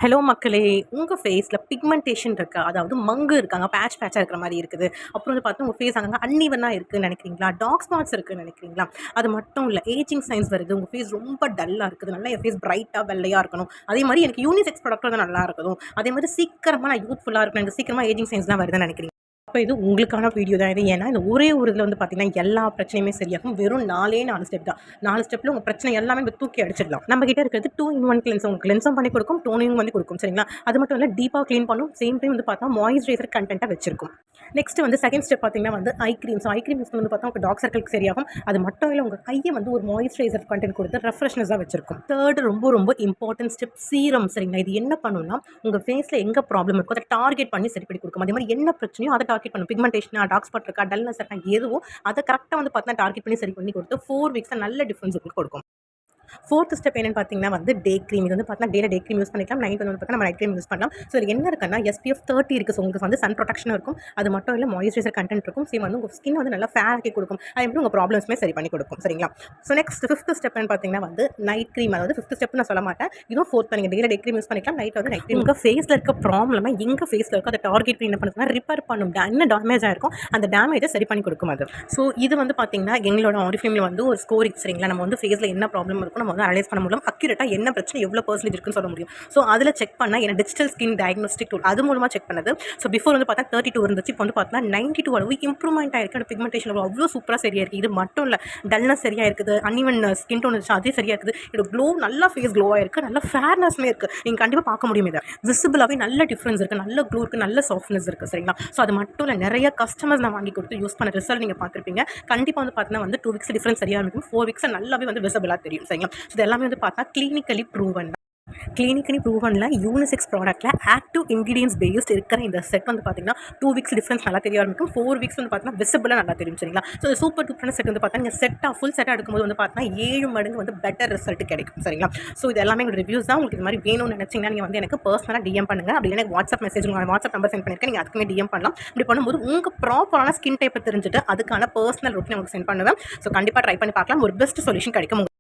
Hello மக்களே! உங்க ஃபேஸ்ல பிக்மெண்டேஷன் இருக்கா? அதாவது மங்கு இருக்காங்க. பேட்சா இருக்கிற மாரி இருக்குது. அப்புறம் வந்து பார்த்தா உங்க ஃபேஸ் அங்கங்க அன்ஈவனா இருக்குன்னு நெனைக்கிறீங்களா? டார்க் ஸ்பாட்ஸ் இருக்குன்னு நெனைக்கிறீங்களா? அது மட்டும் இல்ல. ஏஜிங் சைன்ஸ் வருது. உங்க ஃபேஸ் ரொம்ப டல்லா இருக்குது. நல்லா என் ஃபேஸ் பிரைட்டா, வெள்ளையா இருக்கணும். அதே மாரி எனக்கு யூனிசெக்ஸ் ப்ராடக்ட் வந்து நல்லா இருக்கணும். அதே மாரி சீக்கிரமா நான் யூத்ஃபுல்லா இருக்கணும். எனக்கு சீக்கிரமா ஏஜிங் சைன்ஸ்லாம் வருதுன்னு நெனைக்கிறீங்க. அப்ப இது உங்களுக்கான வீடியோ தான் இது. ஏன்னா, இந்த ஒரே ஒரு இதுல வந்து பார்த்தீங்கன்னா, எல்லா பிரச்சனையுமே சரியாகும். வெறும் 4 ஸ்டெப் தான். 4 ஸ்டெப்ல உங்க பிரச்சனை எல்லாமே தூக்கி அடிச்சிடலாம். நம்ம கிட்ட இருக்கிறது 2 இன் 1 கிளென்சர். உங்களுக்கு கிளென்ஸும் பண்ணி கொடுக்கும், டோனிங்கும் வந்து கொடுக்கும். சரிங்களா? அது மட்டும் இல்ல டீப்பா கிளீன் பண்ணும். சேம் டைம் வந்து பார்த்தா மாய்ஸ்சரைசர் கன்டென்ட்டா வச்சிருக்கும். நெக்ஸ்ட் வந்து செகண்ட் ஸ்டெப் பார்த்தீங்கன்னா வந்து eye cream. Eye cream use வந்து பார்த்தா உங்க டார்க் சர்க்கிள்க்கு சரியாகும். அது மட்டும் இல்ல உங்க கைய வந்து ஒரு மாய்ஸ்சரைசர் கன்டென்ட் கொடுத்து ரெஃப்ரெஷ்னஸா வச்சிருக்கும். தேர்ட் ரொம்ப இம்பார்ட்டன்ட் ஸ்டெப் சீரம். சரிங்களா? இது என்ன பண்ணும்னா, உங்க ஃபேஸ்ல எங்க ப்ராப்ளம் இருக்கோ அத டார்கெட் பண்ணி சரி பண்ணி கொடுக்கும். அதே மாரி என்ன பிரச்சனையோ அத டார்கெட் பண்ணும். பிக்மெண்டேஷனா, டார்க் ஸ்பாட் இருக்கா, டல்னஸ் இருக்கா, எதுவோ அத கரெக்ட்டா வந்து பார்த்தா டார்கெட் பண்ணி சரி பண்ணி கொடுத்து 4 வீக்ஸ்ல நல்ல டிஃபரன்ஸ் உங்களுக்கு கொடுக்கும். ஃபோர்த் ஸ்டெப் என்னன்னு பார்த்தீங்கன்னா வந்து டே க்ரீம். இது வந்து பார்த்தீங்கன்னா டே க்ரீம் யூஸ் பண்ணிக்கலாம். நைட் வந்து பார்த்தா நம்ம நைட் க்ரீம் யூஸ் பண்ணலாம். ஸோ இது என்ன இருக்குன்னா SPF 30 இருக்கு. ஸோ உங்களுக்கு வந்து சன் ப்ரொடெக்ஷனும் இருக்கும். அது மட்டும் இல்ல மாய்ஸ்சரைசர் கண்டென்ட் இருக்கும். சேம் வந்து உங்க ஸ்கின் வந்து நல்லா ஃபேர் ஆக்கி கொடுக்கும். அதே மாதிரி உங்க ப்ராப்ளம்ஸ்மே சரி பண்ணி கொடுக்கும். சரிங்களா? ஸோ நெக்ஸ்ட் ஃபிஃப்த் ஸ்டெப் என்னன்னு பார்த்தீங்கன்னா வந்து நைட் க்ரீம். அதாவது ஃபிஃப்த் ஸ்டெப் நான் சொல்ல மாட்டேன். இதுவும் ஃபோர்த் பண்ணீங்க. டே க்ரீம் யூஸ் பண்ணிக்கலாம். நைட் வந்து நைட் க்ரீம். உங்க ஃபேஸ்ல இருக்க ப்ராப்ளம் எங்க ஃபேஸ்ல இருக்கோ அதை டார்கெட் பண்ணி என்ன பண்ணுதுன்னா ரிப்பேர் பண்ணும். என்ன டேமேஜ் ஆயிருக்கும் அந்த டேமேஜை சரி பண்ணி கொடுக்கும் அது. ஸோ இது வந்து பார்த்தீங்கன்னா எங்களோட ஆரிஃப்ளேமில் வந்து ஒரு ஸ்கோரிங். சரிங்களா? நம்ம வந்து ஃபேஸ்ல என்ன ப்ராப்ளம் இருக்கும் நம்ம வந்து அனலைஸ் பண்ண முடியும். அக்யூரேட்டா என்ன பிரச்சனை எவ்வளோ பெர்சன்டேஜ் இருக்குன்னு சொல்ல முடியும். ஸோ அதில் செக் பண்ணால் என்ன டிஜிட்டல் ஸ்கின் டயக்னோஸ்டிக் டூல் அது மூலமாக செக் பண்ணது. ஸோ பிஃபோர் வந்து பார்த்தா 32 இருந்துச்சு. இப்போ வந்து பார்த்தா 92 அளவு இம்ப்ரூவ்மெண்ட் ஆயிருக்கு. அந்த பிக்மெண்டேஷன் அவ்வளோ சூப்பராக சரியா இருக்குது. இது மட்டும் இல்லை, டல்னஸ் சரியா இருக்குது, அன்இவன் ஸ்கின் டோன் இருந்துச்சு அதே சரியா இருக்குது. இது க்ளோ நல்லா ஃபேஸ் க்ளோவாக இருக்குது, நல்ல ஃபேர்னஸ்மே இருக்குது. நீங்கள் கண்டிப்பாக பார்க்க முடியும். இதை விசிபிளாகவே நல்ல டிஃப்ரென்ஸ் இருக்குது, நல்ல க்ளோ இருக்குது, நல்ல சாஃப்ட்னஸ் இருக்குது. சரிங்களா? ஸோ அது மட்டும் இல்லை, நிறைய கஸ்டமர்ஸ் நான் வாங்கி கொடுத்து யூஸ் பண்ண ரிசல்ட் நீங்கள் பார்த்துருப்பீங்க. கண்டிப்பாக வந்து பார்த்தீங்கன்னா வந்து 2 வீக்ஸ் டிஃப்ரென்ஸ் சரியாக இருக்கும். 4 வீக்ஸ் நல்லாவே வந்து விசிபிளாக தெரியும். சரிங்களா? ஸோ இது எல்லாமே வந்து பார்த்தா கிளினிக்கலி ப்ரூவன்ல யூனிசெக்ஸ் ப்ராடக்ட்ல ஆக்டிவ் இன்கிரியன்ஸ் பேஸ்ட் இருக்கிற இந்த செட் வந்து பார்த்தீங்கன்னா 2 வீக்ஸ் டிஃப்ரென்ஸ் நல்லா தெரிய ஆரம்பிக்கும். 4 வீக்ஸ் வந்து பார்த்தீங்கன்னா விசிபிளாக நல்லா தெரியும். சரிங்களா? ஸோ சூப்பர் டூப்பரான செட் வந்து பார்த்தா நீங்கள் ஃபுல் செட்டாக எடுக்கும்போது வந்து பார்த்தீங்கன்னா 7 மடங்கு வந்து பெட்டர் ரிசல்ட் கிடைக்கும். சரிங்களா? ஸோ இது எல்லாமே எங்களோட ரிவ்யூஸ் தான். உங்களுக்கு இது மாதிரி வேணும்னு நினச்சிங்கன்னா நீங்கள் வந்து எனக்கு பர்சனலாக டிஎம் பண்ணுங்க. அப்படி எனக்கு வாட்ஸ்அப் மெசேஜ் உங்கள் வாட்ஸ்அப் நம்பர் சென்ட் பண்ணியிருக்கேன். நீங்கள் அதுக்குமே டிஎம் பண்ணலாம். இப்படி பண்ணும்போது உங்கள் ப்ராப்பரான ஸ்கின் டைப்பை தெரிஞ்சுட்டு அதுக்கான பர்சனல் ரூட் உங்களுக்கு சென்ட் பண்ணுவேன். ஸோ கண்டிப்பாக ட்ரை பண்ணி பார்க்கலாம். ஒரு பெஸ்ட் சொல்யூஷன் கிடைக்கும்.